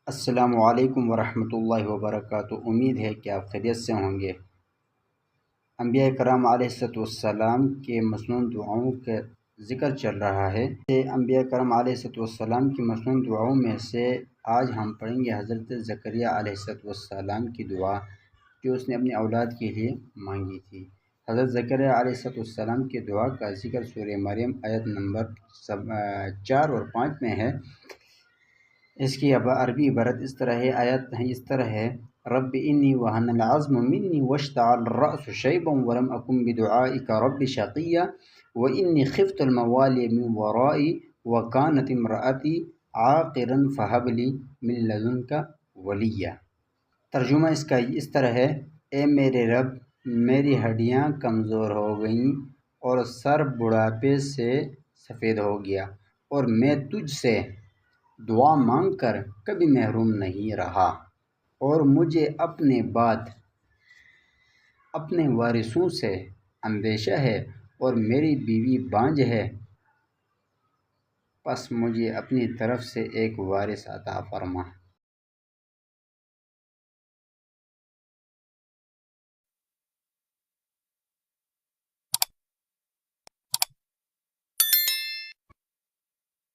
السلام علیکم ورحمۃ اللہ وبرکاتہ۔ امید ہے کہ آپ خیریت سے ہوں گے۔ انبیاء کرام علیہ السلام کے مسنون دعاؤں کا ذکر چل رہا ہے۔ انبیاء کرام علیہ السلام کی مسنون دعاؤں میں سے آج ہم پڑھیں گے حضرت زکریا علیہ السلام کی دعا جو اس نے اپنی اولاد کے لیے مانگی تھی۔ حضرت زکریا علیہ السلام کی دعا کا ذکر سورہ مریم آیت نمبر 4 اور 5 میں ہے۔ اس کی عربی عبارت اس طرح ہے، اس طرح ہے: رب انی وہن العظم منی واشتعل الرأس شیبا ولم اکن بدعائک رب شقیا وانی خفت الموالی من ورائی وکانت امرأتی عاقرا فہب لی من لدنک ولیا۔ ترجمہ اس کا اس طرح ہے: اے میرے رب، میری ہڈیاں کمزور ہو گئیں اور سر بڑھاپے سے سفید ہو گیا، اور میں تجھ سے دعا مانگ کر کبھی محروم نہیں رہا، اور مجھے اپنے بعد اپنے وارثوں سے اندیشہ ہے، اور میری بیوی بانجھ ہے، پس مجھے اپنی طرف سے ایک وارث عطا فرما۔